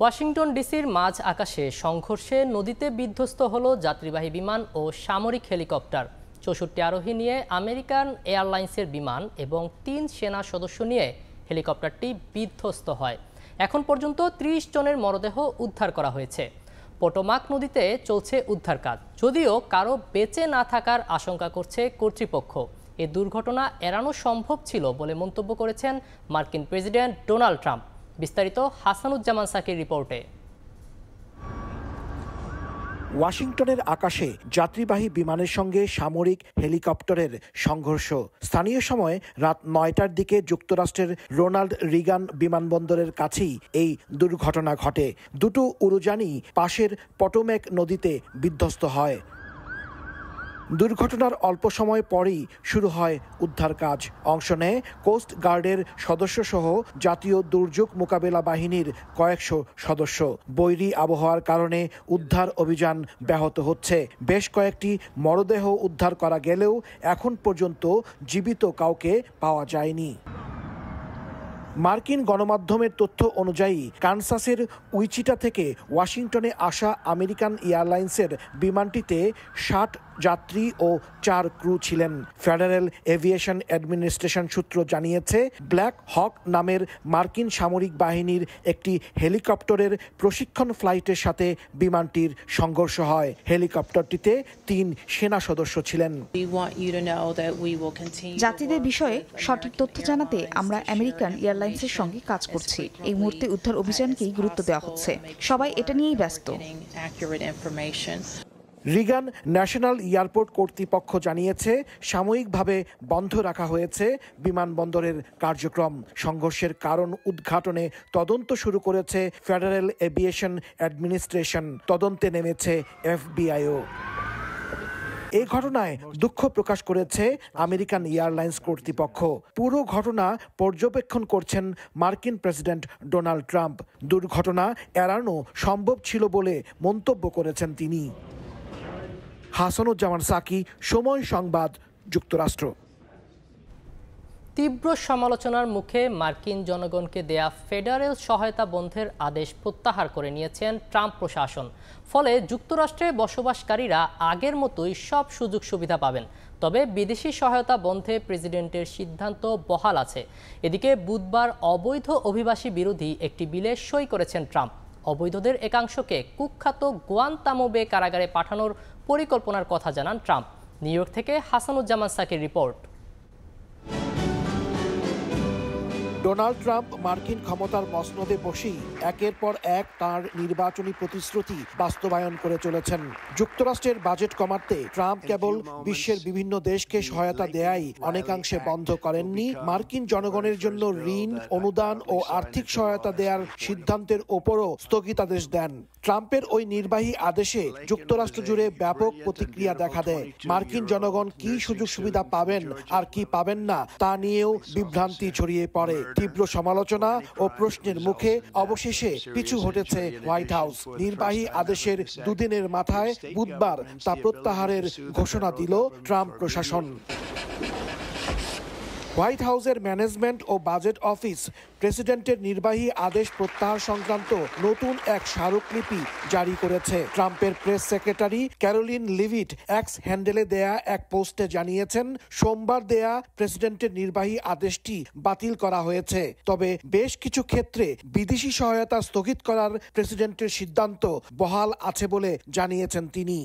ওয়াশিংটন ডিসির মাঝ আকাশে সংঘর্ষে নদীতে বিধ্বস্ত হলো যাত্রীবাহী বিমান ও সামরিক হেলিকপ্টার। ৬৪ আরোহী নিয়ে আমেরিকান এয়ারলাইন্সের বিমান এবং ৩ সেনা সদস্য নিয়ে হেলিকপ্টারটি বিধ্বস্ত হয়। এখন পর্যন্ত ৩০ জনের মরদেহ উদ্ধার করা হয়েছে। পোটোমাক নদীতে চলছে উদ্ধার কাজ, যদিও কারো বেঁচে না থাকার আশঙ্কা করছে কর্তৃপক্ষ। এ দুর্ঘটনা এড়ানো সম্ভব ছিল বলে মন্তব্য করেছেন মার্কিন প্রেসিডেন্ট ডোনাল্ড ট্রাম্প। বিস্তারিত হাসানুজ্জামান সাকির রিপোর্টে। ওয়াশিংটনের আকাশে যাত্রীবাহী বিমানের সঙ্গে সামরিক হেলিকপ্টারের সংঘর্ষ। স্থানীয় সময় রাত ৯টার দিকে যুক্তরাষ্ট্রের রোনাল্ড রিগান বিমানবন্দরের কাছেই এই দুর্ঘটনা ঘটে। দুটো উড়োজানই পাশের পটোম্যাক নদীতে বিধ্বস্ত হয়। দুর্ঘটনার অল্প সময় পরেই শুরু হয় উদ্ধার কাজ। অংশ নেয় কোস্ট গার্ডের সদস্যসহ জাতীয় দুর্যোগ মোকাবেলা বাহিনীর কয়েকশো সদস্য। বৈরী আবহাওয়ার কারণে উদ্ধার অভিযান ব্যাহত হচ্ছে। বেশ কয়েকটি মরদেহ উদ্ধার করা গেলেও এখন পর্যন্ত জীবিত কাউকে পাওয়া যায়নি। মার্কিন গণমাধ্যমের তথ্য অনুযায়ী কানসাসের উইচিটা থেকে ওয়াশিংটনে আসা আমেরিকান এয়ারলাইন্সের বিমানটিতে ৬০ যাত্রী ও ৪ ক্রু ছিলেন। ফেডারেল এভিয়েশন অ্যাডমিনিস্ট্রেশন সূত্র জানিয়েছে, ব্ল্যাক হক নামের মার্কিন সামরিক বাহিনীর একটি হেলিকপ্টারের প্রশিক্ষণ ফ্লাইটের সাথে বিমানটির সংঘর্ষ হয়। হেলিকপ্টারটিতে ৩ সেনা সদস্য ছিলেন। যাত্রীদের বিষয়ে সঠিক তথ্য জানাতে আমরা আমেরিকান এয়ারলাইন্সের সঙ্গে কাজ করছি। এই মুহূর্তে উদ্ধার অভিযানকেই গুরুত্ব দেওয়া হচ্ছে। সবাই এটা নিয়েই ব্যস্ত। রিগান ন্যাশনাল এয়ারপোর্ট কর্তৃপক্ষ জানিয়েছে, সাময়িকভাবে বন্ধ রাখা হয়েছে বিমানবন্দরের কার্যক্রম। সংঘর্ষের কারণ উদ্ঘাটনে তদন্ত শুরু করেছে ফেডারেল এভিয়েশন অ্যাডমিনিস্ট্রেশন। তদন্তে নেমেছে এফবিআইও। এই ঘটনায় দুঃখ প্রকাশ করেছে আমেরিকান এয়ারলাইন্স কর্তৃপক্ষ। পুরো ঘটনা পর্যবেক্ষণ করছেন মার্কিন প্রেসিডেন্ট ডোনাল্ড ট্রাম্প। দুর্ঘটনা এড়ানো সম্ভব ছিল বলে মন্তব্য করেছেন তিনি। হাসানুজ্জামান সাকি, সময় সংবাদ, যুক্তরাষ্ট্র। তীব্র সমালোচনার মুখে মার্কিন জনগণকে দেয়া ফেডারেল সহায়তা বন্ধের আদেশ প্রত্যাহার করে নিয়েছেন ট্রাম্প প্রশাসন। ফলে যুক্তরাষ্ট্রে বসবাসকারীরা আগের মতোই সব সুযোগ সুবিধা পাবেন। তবে বিদেশি সহায়তা বন্ধে প্রেসিডেন্টের সিদ্ধান্ত বহাল আছে। এদিকে বুধবার অবৈধ অভিবাসী বিরোধী একটি বিলে সই করেছেন ট্রাম্প। অবৈধদের একাংশকে কুখ্যাত গুয়ান্তামো বে কারাগারে পাঠানোর পরিকল্পনার কথা জানান ট্রাম্প। নিউ ইয়র্ক থেকে Hasanuzzaman Shakir report. Donald Trump মার্কিন ক্ষমতার মসনদে বসেই একের পর এক তার নির্বাচনী প্রতিশ্রুতি বাস্তবায়ন করে চলেছেন। যুক্তরাষ্ট্রের বাজেট কমাতে ট্রাম্প কেবল বিশ্বের বিভিন্ন দেশকে সহায়তা দেয়াই অনেকাংশে বন্ধ করেননি, মার্কিন জনগণের জন্য ঋণ, অনুদান ও আর্থিক সহায়তা দেওয়ার সিদ্ধান্তের ওপরও স্থগিতাদেশ দেন। ট্রাম্পের ওই নির্বাহী আদেশে যুক্তরাষ্ট্র জুড়ে ব্যাপক প্রতিক্রিয়া দেখা দেয়। মার্কিন জনগণ কি সুযোগ সুবিধা পাবেন আর কি পাবেন না তা নিয়েও বিভ্রান্তি ছড়িয়ে পড়ে। তীব্র সমালোচনা ও প্রশ্নের মুখে অবশেষে পিছু হটেছে হোয়াইট হাউস। নির্বাহী আদেশের দুদিনের মাথায় বুধবার তা প্রত্যাহারের ঘোষণা দিল ট্রাম্প প্রশাসন। হোয়াইট হাউসের ম্যানেজমেন্ট ও বাজেট অফিস প্রেসিডেন্টের নির্বাহী আদেশ প্রত্যাহার সংক্রান্ত নতুন এক স্মারকলিপি জারি করেছে। ট্রাম্পের press secretary Karoline Leavitt x হ্যান্ডেলে দেয়া এক পোস্টে জানিয়েছেন, সোমবার দেয়া প্রেসিডেন্টের নির্বাহী আদেশটি বাতিল করা হয়েছে। তবে বেশ কিছু ক্ষেত্রে বিদেশি সহায়তা স্থগিত করার প্রেসিডেন্টের সিদ্ধান্ত বহাল আছে বলে জানিয়েছেন তিনি।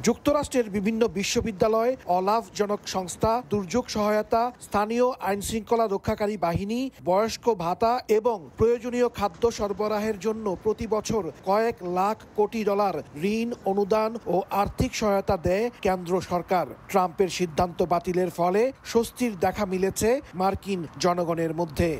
যুক্তরাষ্ট্রের বিভিন্ন বিশ্ববিদ্যালয়, অলাভজনক সংস্থা, দুর্যোগ সহায়তা, স্থানীয় আইন শৃঙ্খলা রক্ষাকারী বাহিনী, বয়স্ক ভাতা এবং প্রয়োজনীয় খাদ্য সরবরাহের জন্য প্রতি বছর কয়েক লাখ কোটি ডলার ঋণ, অনুদান ও আর্থিক সহায়তা দেয় কেন্দ্র সরকার। ট্রাম্পের সিদ্ধান্ত বাতিলের ফলে স্বস্তির দেখা মিলেছে মার্কিন জনগণের মধ্যে।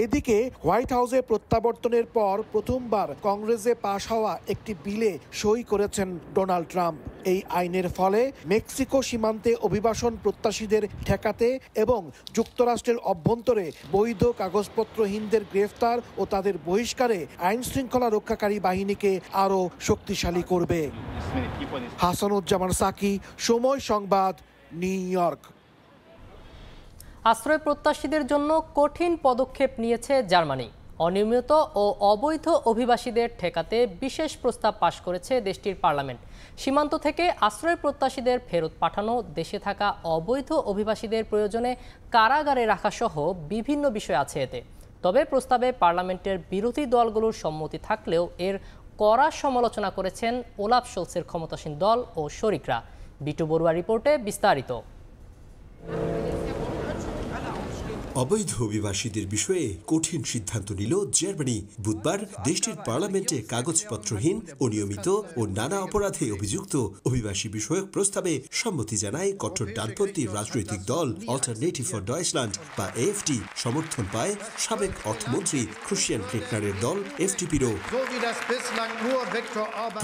এদিকে হোয়াইট হাউসে প্রত্যাবর্তনের পর প্রথমবার কংগ্রেসে পাশ হওয়া একটি বিলে সই করেছেন ডোনাল্ড ট্রাম্প। এই আইনের ফলে মেক্সিকো সীমান্তে অভিবাসন প্রত্যাশীদের ঠেকাতে এবং যুক্তরাষ্ট্রের অভ্যন্তরে বৈধ কাগজপত্রহীনদের গ্রেফতার ও তাদের বহিষ্কারে আইন শৃঙ্খলা রক্ষাকারী বাহিনীকে আরও শক্তিশালী করবে। হাসানুজ্জামান সাকি, সময় সংবাদ, নিউ ইয়র্ক। আশ্রয় প্রত্যাশীদের জন্য কঠিন পদক্ষেপ নিয়েছে জার্মানি। অনিয়মিত ও অবৈধ অভিবাসীদের ঠেকাতে বিশেষ প্রস্তাব পাশ করেছে দেশটির পার্লামেন্ট। সীমান্ত থেকে আশ্রয় প্রত্যাশীদের ফেরত পাঠানো, দেশে থাকা অবৈধ অভিবাসীদের প্রয়োজনে কারাগারে রাখা সহ বিভিন্ন বিষয় আছে এতে। তবে প্রস্তাবে পার্লামেন্টের বিরোধী দলগুলোর সম্মতি থাকলেও এর কড়া সমালোচনা করেছেন ওলাফ শোলসের ক্ষমতাসীন দল ও শরিকরা। বিটু বড়ুয়া রিপোর্টে বিস্তারিত। অবৈধ অভিবাসীদের বিষয়ে কঠিন সিদ্ধান্ত নিল জার্মানি। বুধবার দেশটির পার্লামেন্টে কাগজপত্রহীন, অনিয়মিত ও নানা অপরাধে অভিযুক্ত অভিবাসী বিষয়ক প্রস্তাবে সম্মতি জানায় কঠোর ডানপন্থী রাজনৈতিক দল অল্টারনেটিভ ফর ডয়েচল্যান্ড বা এএফডি। সমর্থন পায় সাবেক অর্থমন্ত্রী ক্রিশ্চিয়ান ক্রেটনারের দল এফডিপিরও।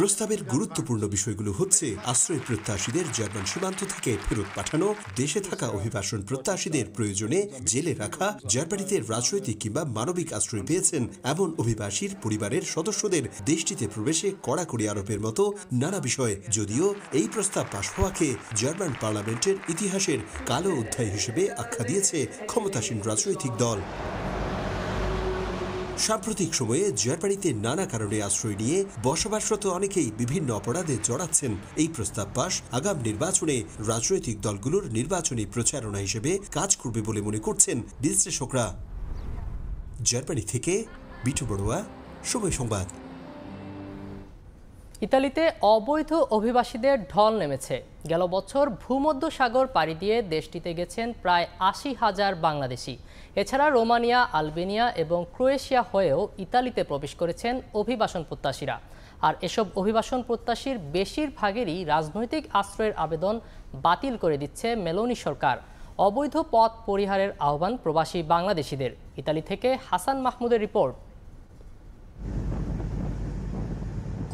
প্রস্তাবের গুরুত্বপূর্ণ বিষয়গুলো হচ্ছে আশ্রয় প্রত্যাশীদের জার্মান সীমান্ত থেকে ফেরত পাঠানো, দেশে থাকা অভিবাসন প্রত্যাশীদের প্রয়োজনে জেলে রাখা, জার্মানিতে রাজনৈতিক কিংবা মানবিক আশ্রয় পেয়েছেন এমন অভিবাসীর পরিবারের সদস্যদের দেশটিতে প্রবেশে কড়াকড়ি আরোপের মতো নানা বিষয়। যদিও এই প্রস্তাব পাশ হওয়াকে জার্মান পার্লামেন্টের ইতিহাসের কালো অধ্যায় হিসেবে আখ্যা দিয়েছে ক্ষমতাসীন রাজনৈতিক দল। সাম্প্রতিক সময়ে জার্মানিতে নানা কারণে আশ্রয় নিয়ে বসবাসরত অনেকেই বিভিন্ন অপরাধে জড়াচ্ছেন। এই প্রস্তাব পাশ আগাম নির্বাচনে রাজনৈতিক দলগুলোর নির্বাচনী প্রচারণা হিসেবে কাজ করবে বলে মনে করছেন বিশ্লেষকরা। জার্মানি থেকে বিটু বড়ুয়া, সময় সংবাদ। ইতালিতে অবৈধ অভিবাসীদের ঢল নেমেছে। গেল বছর ভূমধ্যসাগর পাড়ি দিয়ে দেশটিতে গেছেন প্রায় ৮০,০০০ বাংলাদেশি। এছাড়া রোমানিয়া, আলবেনিয়া এবং ক্রোয়েশিয়া হয়েও ইতালিতে প্রবেশ করেছেন অভিবাসন প্রত্যাশীরা। আর এসব অভিবাসন প্রত্যাশীর বেশিরভাগেরই রাজনৈতিক আশ্রয়ের আবেদন বাতিল করে দিচ্ছে মেলোনি সরকার। অবৈধ পথ পরিহারের আহ্বান প্রবাসী বাংলাদেশিদের। ইতালি থেকে হাসান মাহমুদের রিপোর্ট।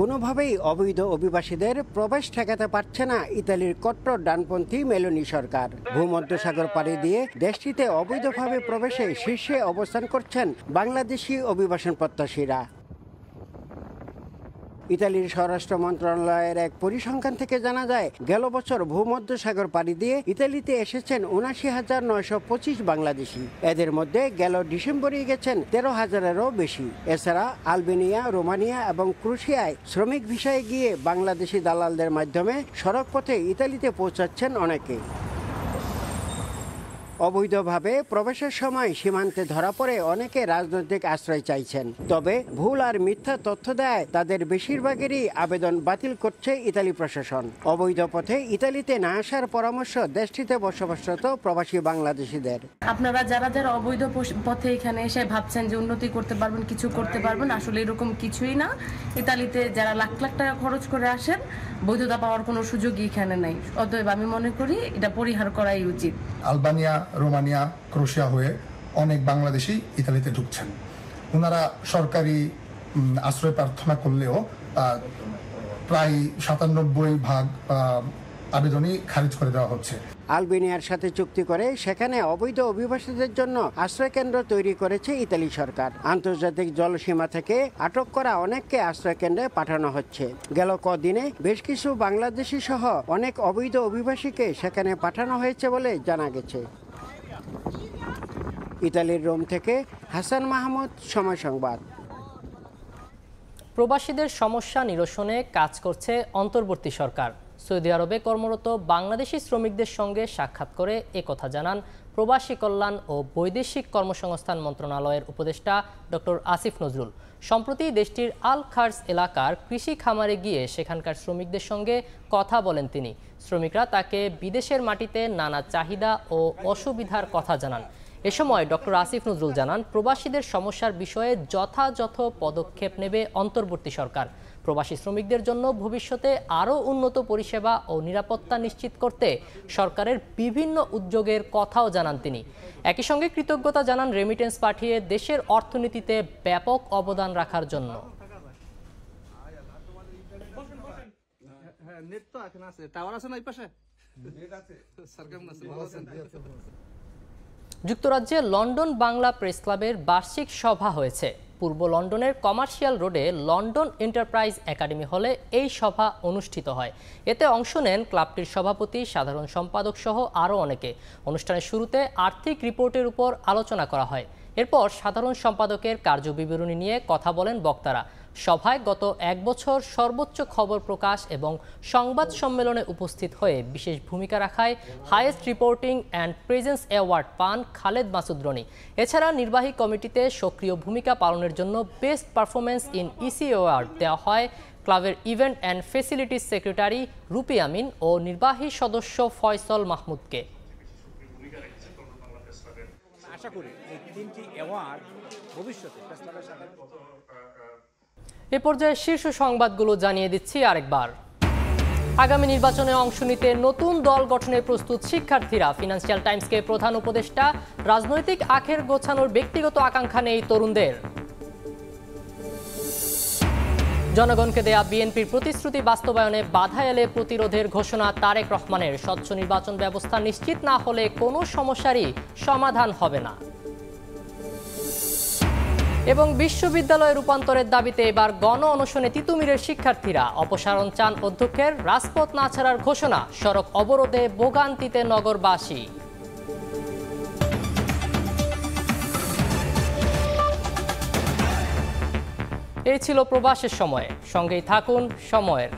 কোনোভাবেই অবৈধ অভিবাসীদের প্রবেশ ঠেকাতে পারছে না ইতালির কট্টর ডানপন্থী মেলোনি সরকার। ভূমধ্যসাগর পাড়ি দিয়ে দেশটিতে অবৈধভাবে প্রবেশে শীর্ষে অবস্থান করছেন বাংলাদেশি অভিবাসন প্রত্যাশীরা। ইতালির স্বরাষ্ট্র মন্ত্রণালয়ের এক পরিসংখ্যান থেকে জানা যায়, গেল বছর ভূমধ্যসাগর পাড়ি দিয়ে ইতালিতে এসেছেন ৭৯,৯২৫ বাংলাদেশি। এদের মধ্যে গেল ডিসেম্বরেই গেছেন ১৩,০০০-এরও বেশি। এছাড়া আলবেনিয়া, রোমানিয়া এবং ক্রোয়েশিয়ায় শ্রমিক ভিসায় গিয়ে বাংলাদেশি দালালদের মাধ্যমে সড়ক পথে ইতালিতে পৌঁছাচ্ছেন অনেকে। অবৈধভাবে প্রবেশের সময় সীমান্তে ধরা পড়ে অনেকে রাজনৈতিক আশ্রয় চাইছেন। তবে ভুল আর মিথ্যা তথ্য দেয় তাদের বেশিরভাগেরই আবেদন বাতিল করছে ইতালি প্রশাসন। অবৈধ পথে ইতালিতে না আসার পরামর্শ দেশটিতে বসবাসরত প্রবাসী বাংলাদেশিদের। আপনারা যারা যারা অবৈধ পথে এখানে এসে ভাবছেন যে উন্নতি করতে পারবেন, কিছু করতে পারবেন, আসলে এরকম কিছুই না। ইতালিতে যারা লাখ লাখ টাকা খরচ করে আসেন, বৈধতা পাওয়ার কোনো সুযোগই এখানে নাই। অতএব আমি মনে করি এটা পরিহার করাই উচিত। আলবানিয়া, রোমানিয়া, ক্রোয়েশিয়া হয়ে অনেক বাংলাদেশি ইতালিতে ঢুকছেন। ওনারা সরকারি আশ্রয় প্রার্থনা করলেও প্রায় ৯৭% আবেদনই খারিজ করে দেওয়া হচ্ছে। আলবেনিয়ার সাথে চুক্তি করে সেখানে অবৈধ অভিবাসীদের জন্য আশ্রয়কেন্দ্র তৈরি করেছে ইতালি সরকার। আন্তর্জাতিক জলসীমা থেকে আটক করা অনেককে আশ্রয়কেন্দ্রে পাঠানো হচ্ছে। গেল কদিনে বেশ কিছু বাংলাদেশি সহ অনেক অবৈধ অভিবাসীকে সেখানে পাঠানো হয়েছে বলে জানা গেছে। ইতালির রোম থেকে হাসান মাহমুদ, সময় সংবাদ। প্রবাসীদের সমস্যা নিরসনে কাজ করছে অন্তর্বর্তী সরকার। সৌদি আরবে কর্মরত বাংলাদেশি শ্রমিকদের সঙ্গে সাক্ষাৎ করে একথা জানান প্রবাসী কল্যাণ ও বৈদেশিক কর্মসংস্থান মন্ত্রণালয়ের উপদেষ্টা ডক্টর আসিফ নজরুল। সম্প্রতি দেশটির আল খার্স এলাকার কৃষি খামারে গিয়ে সেখানকার শ্রমিকদের সঙ্গে কথা বলেন তিনি। শ্রমিকরা তাকে বিদেশের মাটিতে নানা চাহিদা ও অসুবিধার কথা জানান। এ সময় ডক্টর আসিফ নজরুল জানান, প্রবাসীদের সমস্যার বিষয়ে যথাযথ পদক্ষেপ নেবে অন্তর্বর্তী সরকার। প্রবাসী শ্রমিকদের জন্য ভবিষ্যতে আরও উন্নত পরিষেবা ও নিরাপত্তা নিশ্চিত করতে সরকারের বিভিন্ন উদ্যোগের কথাও জানান তিনি। একই সঙ্গে কৃতজ্ঞতা জানান রেমিটেন্স পাঠিয়ে দেশের অর্থনীতিতে ব্যাপক অবদান রাখার জন্য। যুক্তরাজ্যে লন্ডন বাংলা প্রেস ক্লাবের বার্ষিক সভা হয়েছে। পূর্ব লন্ডনের কমার্শিয়াল রোডে লন্ডন এন্টারপ্রাইজ একাডেমি হলে এই সভা অনুষ্ঠিত হয়। এতে অংশ নেন ক্লাবটির সভাপতি, সাধারণ সম্পাদক সহ আরও অনেকে। অনুষ্ঠানের শুরুতে আর্থিক রিপোর্টের উপর আলোচনা করা হয়। এরপর সাধারণ সম্পাদকের কার্যবিবরণী নিয়ে কথা বলেন বক্তারা। সভায় গত এক বছর সর্বোচ্চ খবর প্রকাশ এবং সংবাদ সম্মেলনে উপস্থিত হয়ে বিশেষ ভূমিকা রাখায় highest reporting and presence award পান খালেদ মাসুদ রনি। এছাড়া নির্বাহী কমিটিতে সক্রিয় ভূমিকা পালনের জন্য best performance in EC award দেওয়া হয় ক্লাবের event and facilities secretary Rupi Amin ও নির্বাহী সদস্য ফয়সল মাহমুদকে। আশা করি এই তিনটি অ্যাওয়ার্ড ভবিষ্যতে এ পর্যায়ে শীর্ষ সংবাদগুলো জানিয়ে দিচ্ছি আরেকবার। আগামী নির্বাচনে অংশ নিতে নতুন দল গঠনে প্রস্তুত শিক্ষার্থীরা। ফিনান্সিয়াল টাইমসকে প্রধান উপদেষ্টা, রাজনৈতিক আখের গোছানোর ব্যক্তিগত আকাঙ্ক্ষা নেই তরুণদের। জনগণকে দেয়া বিএনপির প্রতিশ্রুতি বাস্তবায়নে বাধা এলে প্রতিরোধের ঘোষণা তারেক রহমানের। স্বচ্ছ নির্বাচন ব্যবস্থা নিশ্চিত না হলে কোনো সমস্যারই সমাধান হবে না। এবং বিশ্ববিদ্যালয় রূপান্তরের দাবিতে এবার গণ অনশনে তিতুমিরের শিক্ষার্থীরা। অপসারণ চান অধ্যক্ষের, রাজপথ না ছাড়ার ঘোষণা। সড়ক অবরোধে ভোগান্তিতে নগরবাসী। এই ছিল প্রবাসের সময়। সঙ্গেই থাকুন সময়ের।